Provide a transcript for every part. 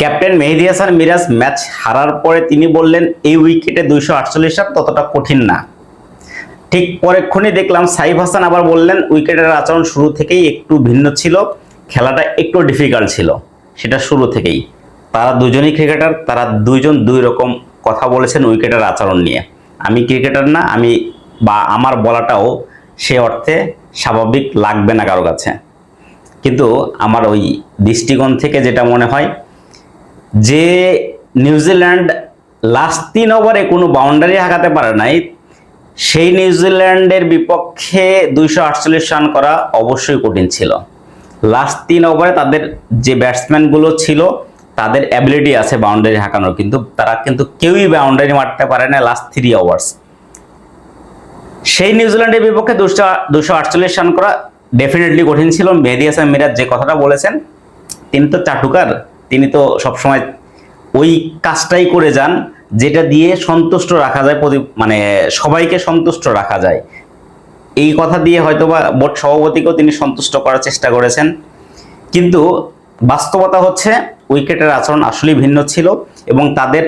Captain মেহেদী Hasan Miraj match হারার পরে তিনি বললেন এই উইকেটে 248 রান ততটা কঠিন না। ঠিক পরেক্ষণে দেখলাম সাইফ হাসান আবার বললেন উইকেটের আচরণ শুরু থেকেই একটু ভিন্ন ছিল, খেলাটা একটু ডিফিকাল্ট ছিল, সেটা শুরু থেকেই। তারা দুজনই ক্রিকেটার, তারা দুইজন দুই রকম কথা বলেছেন উইকেটের আচরণ নিয়ে। আমি ক্রিকেটার না, আমি বা আমার বলাটাও সে অর্থে স্বাভাবিক লাগবে না কারো কাছে, কিন্তু আমার ওই দৃষ্টিকোণ থেকে যেটা মনে হয় যে নিউজিল্যান্ড লাস্ট 3 ওভারে কোনো বাউন্ডারি হাঁকাতে পারে নাই, সেই নিউজিল্যান্ডের বিপক্ষে 248 রান করা অবশ্যই কঠিন ছিল। লাস্ট 3 ওভারে তাদের যে ব্যাটসম্যানগুলো ছিল তাদের অ্যাবিলিটি আছে বাউন্ডারি হাঁকানোর, কিন্তু তারা কিন্তু কেউই বাউন্ডারি মারতে পারে না লাস্ট 3 ওভার্স। সেই নিউজিল্যান্ডের বিপক্ষে 248 রান করা ডেফিনেটলি কঠিন ছিল। মেহেদী হাসান মিরাজ যে কথাটা বলেছেন, তিনি তো চাটুকার, তিনি তো সবসময় ওই কাজটাই করে যান যেটা দিয়ে সন্তুষ্ট রাখা যায়, মানে সবাইকে সন্তুষ্ট রাখা যায়। এই কথা দিয়ে হয়তোবা বোর্ড সভাপতিকেও তিনি সন্তুষ্ট করার চেষ্টা করেছেন, কিন্তু বাস্তবতা হচ্ছে উইকেটের আচরণ আসলেই ভিন্ন ছিল এবং তাদের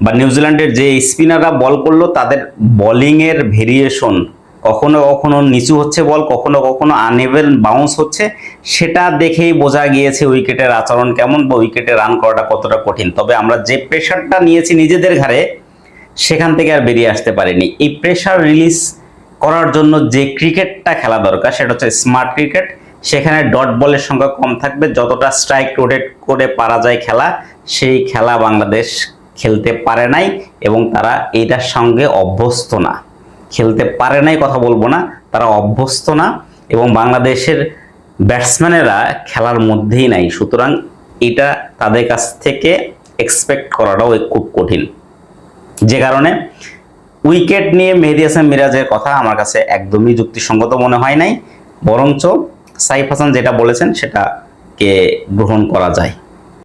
বা নিউজিল্যান্ডের যে স্পিনাররা বল করলো তাদের বোলিংয়ের ভেরিয়েশন, কখনো কখনো নিচু হচ্ছে বল, কখনো কখনো আনএভেন বাউন্স হচ্ছে, সেটা দেখেই বোঝা গিয়েছে উইকেটের আচরণ কেমন বা উইকেটে রান করাটা কতটা কঠিন। তবে আমরা যে প্রেশারটা নিয়েছি নিজেদের ঘাড়ে সেখান থেকে আর বেরিয়ে আসতে পারিনি। এই প্রেশার রিলিজ করার জন্য যে ক্রিকেটটা খেলা দরকার সেটা হচ্ছে স্মার্ট ক্রিকেট। সেখানে ডট বলের সংখ্যা কম থাকবে, যতটা স্ট্রাইক রোটেট করে পারা যায় খেলা, সেই খেলা বাংলাদেশ খেলতে পারে নাই এবং তারা এইটার সঙ্গে অভ্যস্ত না। খেলতে পারে নাই কথা বলবো না, তারা অভ্যস্ত না এবং বাংলাদেশের ব্যাটসম্যানেরা খেলার মধ্যেই নাই। সুতরাং এটা তাদের কাছ থেকে এক্সপেক্ট করাটাও খুব কঠিন, যে কারণে উইকেট নিয়ে মেহেদী হাসান মিরাজের কথা আমার কাছে একদমই যুক্তিসঙ্গত মনে হয় নাই, বরঞ্চ সাইফ হাসান যেটা বলেছেন সেটাকে গ্রহণ করা যায়।